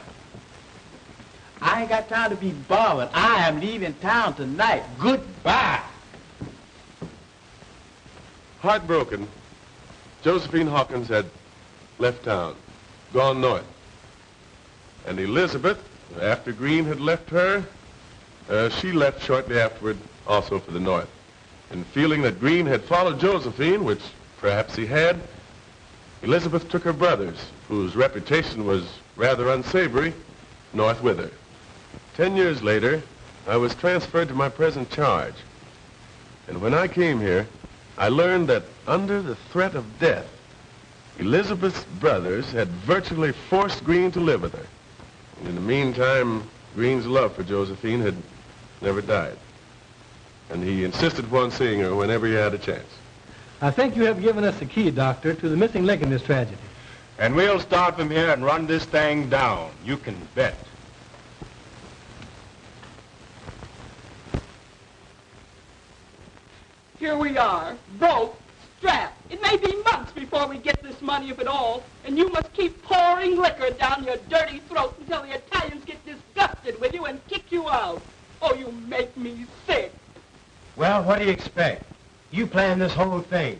I ain't got time to be bothered. I am leaving town tonight. Goodbye. Heartbroken, Josephine Hawkins had left town, gone north. And Elizabeth, after Green had left her, she left shortly afterward also for the north. And feeling that Green had followed Josephine, which perhaps he had, Elizabeth took her brothers, whose reputation was rather unsavory, north with her. 10 years later, I was transferred to my present charge. And when I came here, I learned that under the threat of death, Elizabeth's brothers had virtually forced Green to live with her. And in the meantime, Green's love for Josephine had never died. And he insisted upon seeing her whenever he had a chance. I think you have given us the key, Doctor, to the missing link in this tragedy. And we'll start from here and run this thing down. You can bet. Here we are, broke, strapped. It may be months before we get this money, if at all, and you must keep pouring liquor down your dirty throat until the Italians get disgusted with you and kick you out. Oh, you make me sick. Well, what do you expect? You planned this whole thing.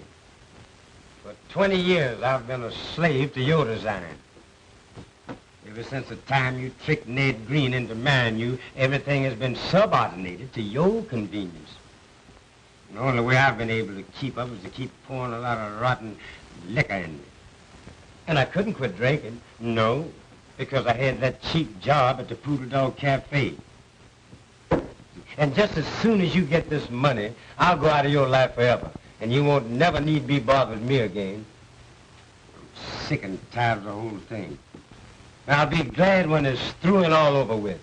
For 20 years, I've been a slave to your design. Ever since the time you tricked Ned Green into marrying you, everything has been subordinated to your convenience. The only way I've been able to keep up is to keep pouring a lot of rotten liquor in me. And I couldn't quit drinking. No, because I had that cheap job at the Poodle Dog Cafe. And just as soon as you get this money, I'll go out of your life forever. And you won't never need be bothered with me again. I'm sick and tired of the whole thing. And I'll be glad when it's through and all over with.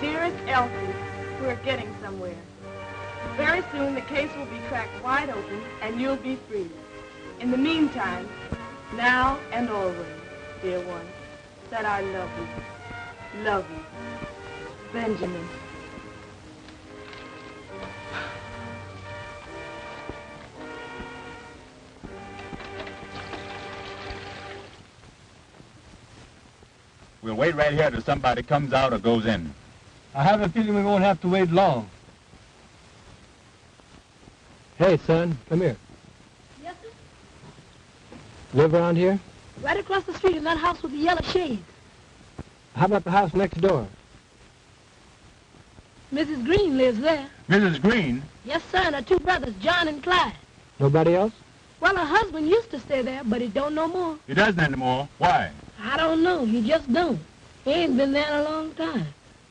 Dearest Elsie, we're getting somewhere. Very soon the case will be cracked wide open and you'll be free. In the meantime, now and always, dear one, that I love you. Love you. Benjamin. We'll wait right here till somebody comes out or goes in. I have a feeling we won't have to wait long. Hey, son, come here. Yes, sir? Live around here? Right across the street in that house with the yellow shades. How about the house next door? Mrs. Green lives there. Mrs. Green? Yes, sir, and her two brothers, John and Clyde. Nobody else? Well, her husband used to stay there, but he don't no more. He doesn't anymore. Why? I don't know. He just don't. He ain't been there in a long time.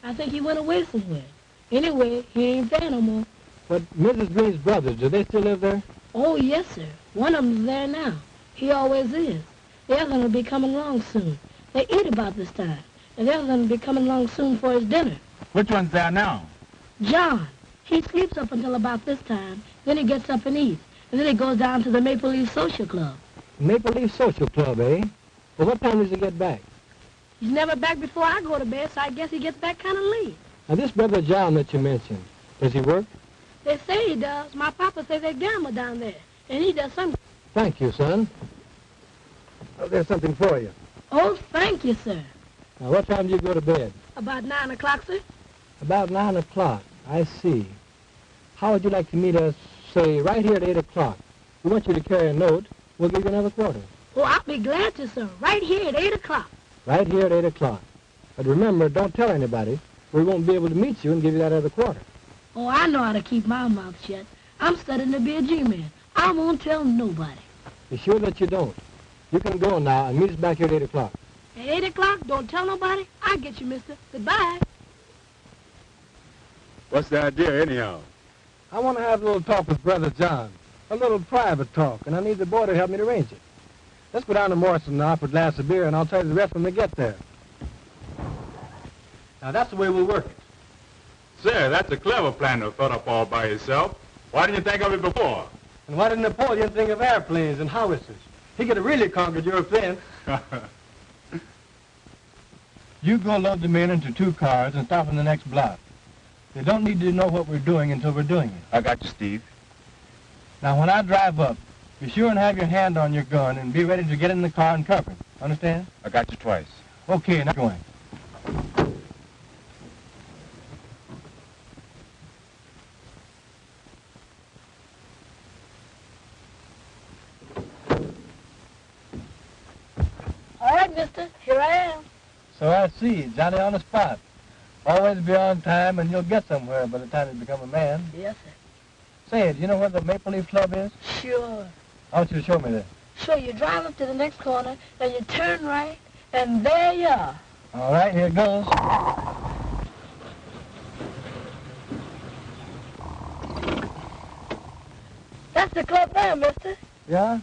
I think he went away somewhere. Anyway, he ain't there no more. But Mrs. Green's brothers, do they still live there? Oh, yes, sir. One of them's there now. He always is. The other one will be coming along soon. They eat about this time. And the other one will be coming along soon for his dinner. Which one's there now? John. He sleeps up until about this time. Then he gets up and eats. And then he goes down to the Maple Leaf Social Club. Maple Leaf Social Club, eh? Well, what time does he get back? He's never back before I go to bed, so I guess he gets back kind of late. Now, this brother John that you mentioned, does he work? They say he does. My papa says they gamble down there. And he does something. Thank you, son. Oh, there's something for you. Oh, thank you, sir. Now, what time do you go to bed? About 9 o'clock, sir. About 9 o'clock. I see. How would you like to meet us, say, right here at 8 o'clock? We want you to carry a note. We'll give you another quarter. Oh, I'll be glad to, sir. Right here at 8 o'clock. Right here at 8 o'clock. But remember, don't tell anybody. We won't be able to meet you and give you that other quarter. Oh, I know how to keep my mouth shut. I'm studying to be a G-man. I won't tell nobody. Be sure that you don't. You can go now and meet us back here at 8 o'clock. At 8 o'clock, don't tell nobody. I'll get you, mister. Goodbye. What's the idea, anyhow? I want to have a little talk with Brother John. A little private talk, and I need the boy to help me to arrange it. Let's go down to Morrison now for a glass of beer, and I'll tell you the rest when we get there. Now, that's the way we'll work it. Sir, that's a clever plan to have thought up all by yourself. Why didn't you think of it before? And why didn't Napoleon think of airplanes and howitzers? He could have really conquered Europe then. You go load the men into 2 cars and stop in the next block. They don't need to know what we're doing until we're doing it. I got you, Steve. Now, when I drive up, be sure and have your hand on your gun and be ready to get in the car and cover it. Understand? I got you twice. Okay, now going. All right, mister. Here I am. So I see. Johnny on the spot. Always be on time and you'll get somewhere by the time you become a man. Yes, sir. Say, do you know where the Maple Leaf Club is? Sure. I want you to show me that. So you drive up to the next corner, and you turn right, and there you are. All right, here goes. That's the club there, mister. Yeah?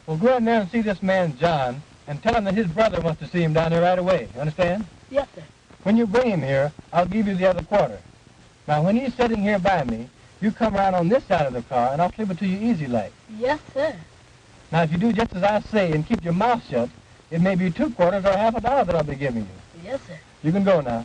Well, go in there and see this man, John, and tell him that his brother wants to see him down there right away. You understand? Yes, sir. When you bring him here, I'll give you the other quarter. Now, when he's sitting here by me, you come around on this side of the car, and I'll slip it to you easy like. Yes, sir. Now, if you do just as I say and keep your mouth shut, it may be 2 quarters or half a dollar that I'll be giving you. Yes, sir. You can go now.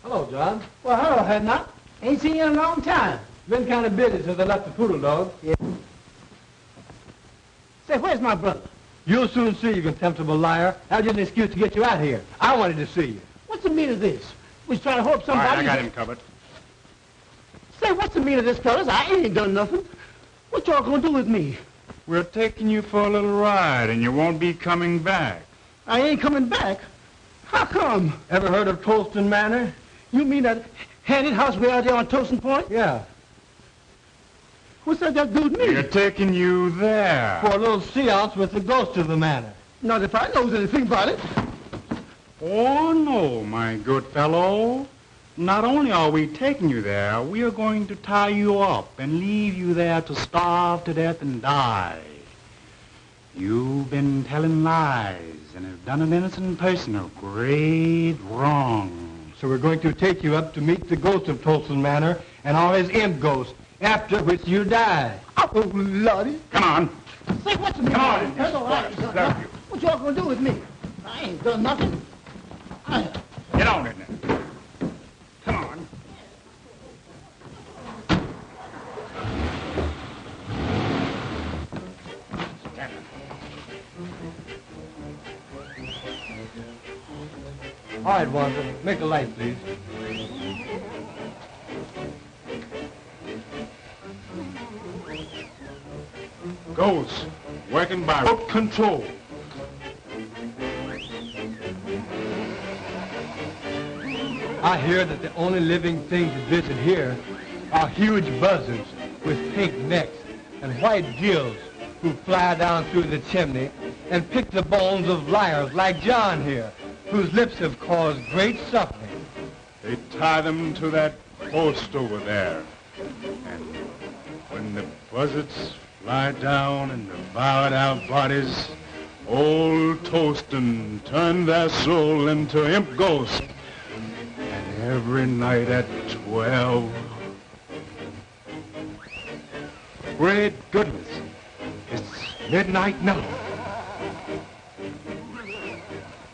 Hello, John. Well, hello, Edna. Ain't seen you in a long time. Been kind of busy since I left the poodle dog. Yeah. Say, where's my brother? You'll soon see, you contemptible liar. That was just an excuse to get you out here. I wanted to see you. What's the meaning of this? We was trying to hope All somebody... right, I got him covered. Say, what's the meaning of this, fellas? I ain't done nothing. What y'all gonna do with me? We're taking you for a little ride, and you won't be coming back. I ain't coming back. How come? Ever heard of Tolston Manor? You mean that handed house way out there on Tolston Point? Yeah. What's that got to do with me? We're taking you there. For a little seance with the ghost of the manor. Not if I knows anything about it. Oh, no, my good fellow. Not only are we taking you there, we are going to tie you up and leave you there to starve to death and die. You've been telling lies and have done an innocent person a great wrong. So we're going to take you up to meet the ghost of Tolston Manor and all his imp ghosts, after which you die. Oh, Lordy. Come on. Say, what's the meaning? Come on. Hello, I ain't done nothing. What y'all gonna do with me? I ain't done nothing. Get on it now. Come on. All right, Walter. Make a light, please. Ghosts working by remote control. I hear that the only living things to visit here are huge buzzards with pink necks and white gills who fly down through the chimney and pick the bones of liars like John here, whose lips have caused great suffering. They tie them to that post over there. And when the buzzards fly down and devour our bodies, old Tolston turned their soul into imp ghosts. And every night at 12... Great goodness, it's midnight now.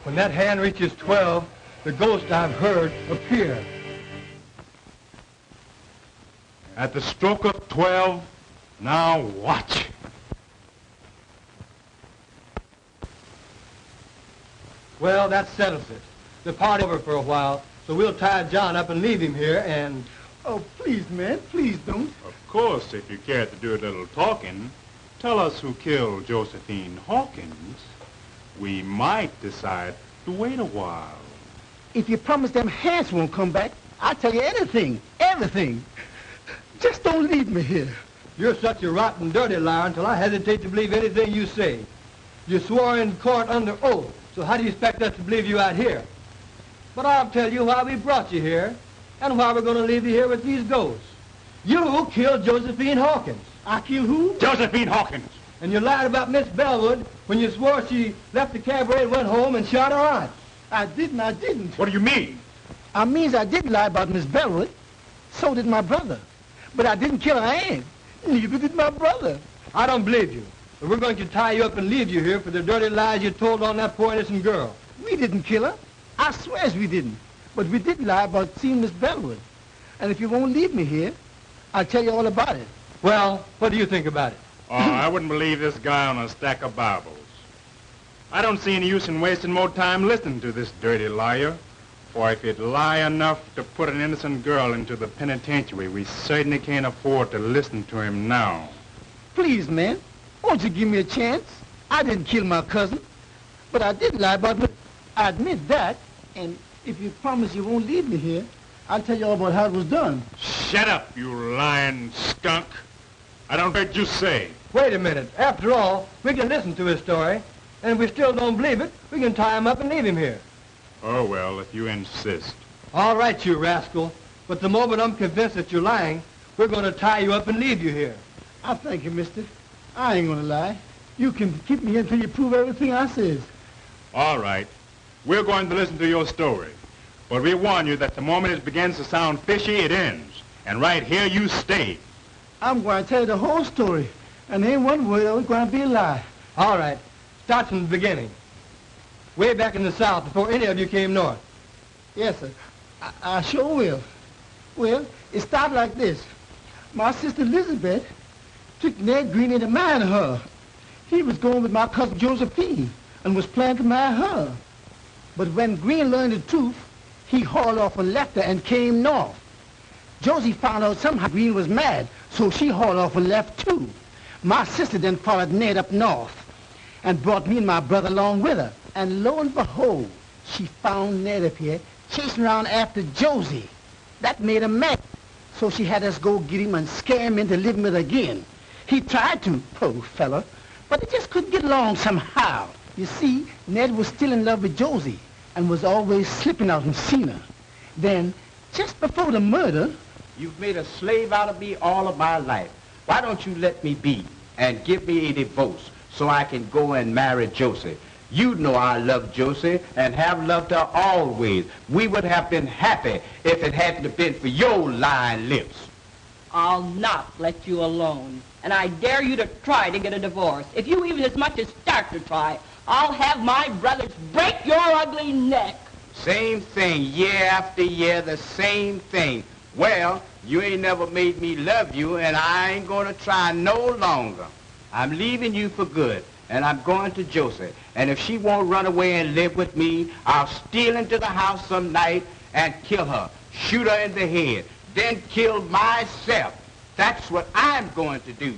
When that hand reaches 12, the ghost I've heard appear. At the stroke of 12, now watch. Well, that settles it. The party's over for a while, so we'll tie John up and leave him here and... Oh, please, man, please don't. Of course, if you care to do a little talking, tell us who killed Josephine Hawkins. We might decide to wait a while. If you promise them hands won't come back, I'll tell you anything, everything. Just don't leave me here. You're such a rotten, dirty liar until I hesitate to believe anything you say. You swore in court under oath, so how do you expect us to believe you out here? But I'll tell you why we brought you here, and why we're going to leave you here with these ghosts. You killed Josephine Hawkins. I killed who? Josephine Hawkins! And you lied about Miss Bellwood when you swore she left the cabaret and went home and shot her aunt. I didn't. What do you mean? I means I didn't lie about Miss Bellwood. So did my brother. But I didn't kill her aunt. Neither did my brother. I don't believe you. But we're going to tie you up and leave you here for the dirty lies you told on that poor innocent girl. We didn't kill her. I swears we didn't. But we did lie about seeing Miss Bellwood. And if you won't leave me here, I'll tell you all about it. Well, what do you think about it? Oh, I wouldn't believe this guy on a stack of Bibles. I don't see any use in wasting more time listening to this dirty liar. For if he'd lie enough to put an innocent girl into the penitentiary, we certainly can't afford to listen to him now. Please, man, won't you give me a chance? I didn't kill my cousin, but I did lie about it. I admit that, and if you promise you won't leave me here, I'll tell you all about how it was done. Shut up, you lying skunk. I don't heard you say. Wait a minute. After all, we can listen to his story, and if we still don't believe it, we can tie him up and leave him here. Oh, well, if you insist. All right, you rascal. But the moment I'm convinced that you're lying, we're going to tie you up and leave you here. I thank you, mister. I ain't gonna lie. You can keep me here until you prove everything I says. All right. We're going to listen to your story. But we warn you that the moment it begins to sound fishy, it ends. And right here you stay. I'm going to tell you the whole story. And ain't one word of it going to be a lie. All right. Start from the beginning. Way back in the South, before any of you came north. Yes, sir. I sure will. Well, it started like this. My sister Elizabeth took Ned Green into marrying her. He was going with my cousin Josephine and was planning to marry her. But when Green learned the truth, he hauled off and left her and came north. Josie found out somehow Green was mad, so she hauled off and left too. My sister then followed Ned up north and brought me and my brother along with her. And lo and behold, she found Ned up here chasing around after Josie. That made her mad. So she had us go get him and scare him into living with her again. He tried to, poor fella, but he just couldn't get along somehow. You see, Ned was still in love with Josie and was always slipping out and seen her. Then, just before the murder... You've made a slave out of me all of my life. Why don't you let me be and give me a divorce so I can go and marry Josie? You know I love Josie and have loved her always. We would have been happy if it hadn't been for your lying lips. I'll not let you alone. And I dare you to try to get a divorce. If you even as much as start to try, I'll have my brothers break your ugly neck. Same thing, year after year, the same thing. Well, you ain't never made me love you, and I ain't gonna try no longer. I'm leaving you for good, and I'm going to Josie. And if she won't run away and live with me, I'll steal into the house some night and kill her, shoot her in the head, then kill myself. That's what I'm going to do.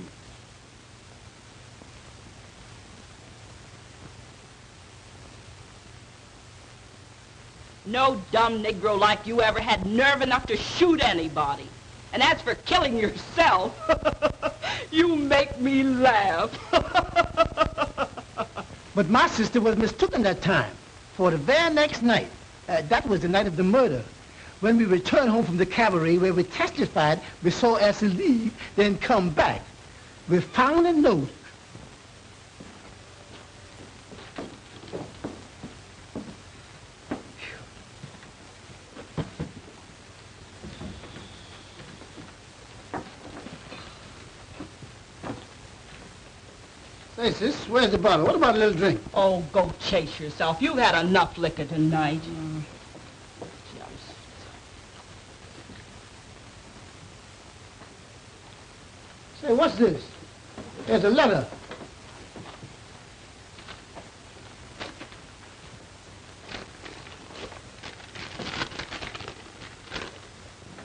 No dumb Negro like you ever had nerve enough to shoot anybody. And as for killing yourself, you make me laugh. But my sister was mistaken that time. For the very next night, that was the night of the murder, when we returned home from the cabaret where we testified we saw Elsie leave, then come back. We found a note. Say, sis, where's the bottle? What about a little drink? Oh, go chase yourself. You've had enough liquor tonight. Say, what's this? There's a letter.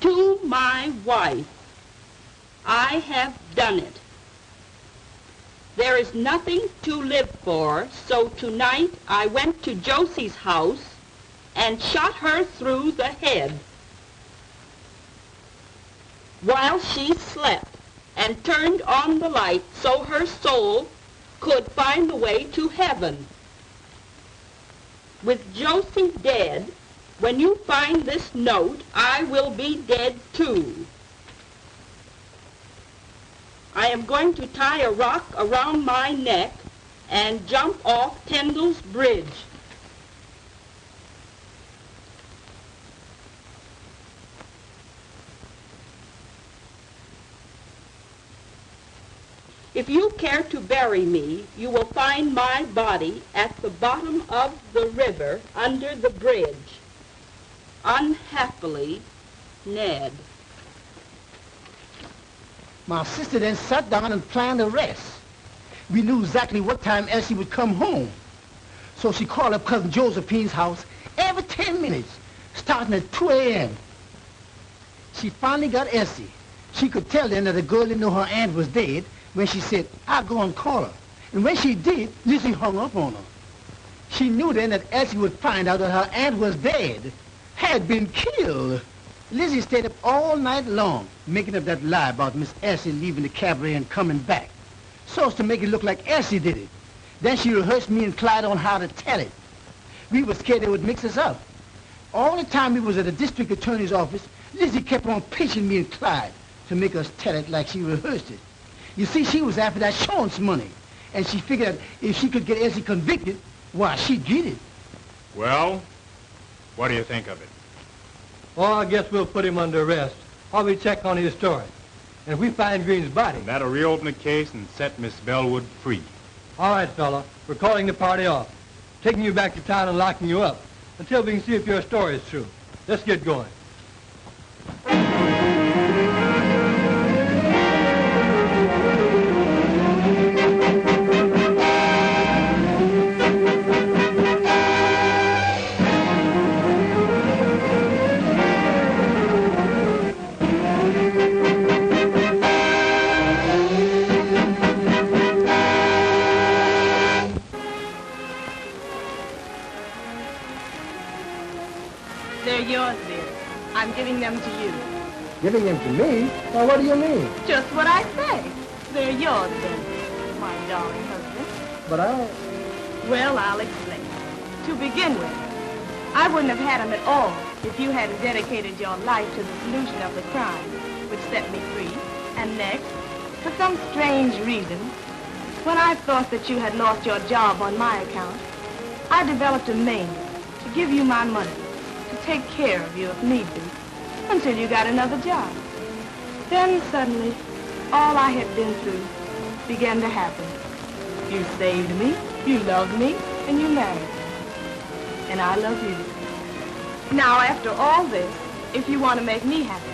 To my wife, I have done it. There is nothing to live for, so tonight I went to Josie's house and shot her through the head while she slept and turned on the light so her soul could find the way to heaven. With Josie dead, when you find this note, I will be dead too. I am going to tie a rock around my neck and jump off Tyndall's Bridge. If you care to bury me, you will find my body at the bottom of the river under the bridge. Unhappily, Ned. My sister then sat down and planned the rest. We knew exactly what time Elsie would come home. So she called up Cousin Josephine's house every 10 minutes, starting at 2 a.m. She finally got Elsie. She could tell then that the girl didn't know her aunt was dead when she said, I'll go and call her. And when she did, Lizzie hung up on her. She knew then that Elsie would find out that her aunt was dead, had been killed. Lizzie stayed up all night long, making up that lie about Miss Elsie leaving the cabaret and coming back, so as to make it look like Elsie did it. Then she rehearsed me and Clyde on how to tell it. We were scared they would mix us up. All the time we was at the district attorney's office, Lizzie kept on pinching me and Clyde to make us tell it like she rehearsed it. You see, she was after that insurance money, and she figured that if she could get Elsie convicted, why, she'd get it. Well, what do you think of it? Well, I guess we'll put him under arrest while we check on his story. And if we find Green's body... That'll reopen the case and set Miss Bellwood free. All right, fella. We're calling the party off, taking you back to town and locking you up until we can see if your story is true. Let's get going. They're yours, dear. I'm giving them to you. Giving them to me? Now, what do you mean? Just what I say. They're yours, then, my darling husband. But Well, I'll explain. To begin with, I wouldn't have had them at all if you hadn't dedicated your life to the solution of the crime, which set me free. And next, for some strange reason, when I thought that you had lost your job on my account, I developed a maid to give you my money, to take care of you if need be, until you got another job. Then suddenly, all I had been through began to happen. You saved me, you loved me, and you married me. And I love you. Now, after all this, if you want to make me happy,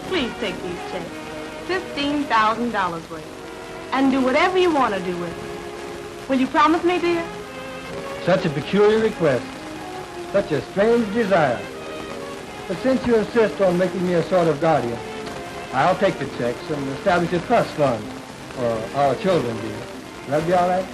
please take these checks, $15,000 worth, and do whatever you want to do with it. Will you promise me, dear? such a peculiar request, such a strange desire. But since you insist on making me a sort of guardian, I'll take the checks and establish a trust fund for our children, dear. Will that be all right?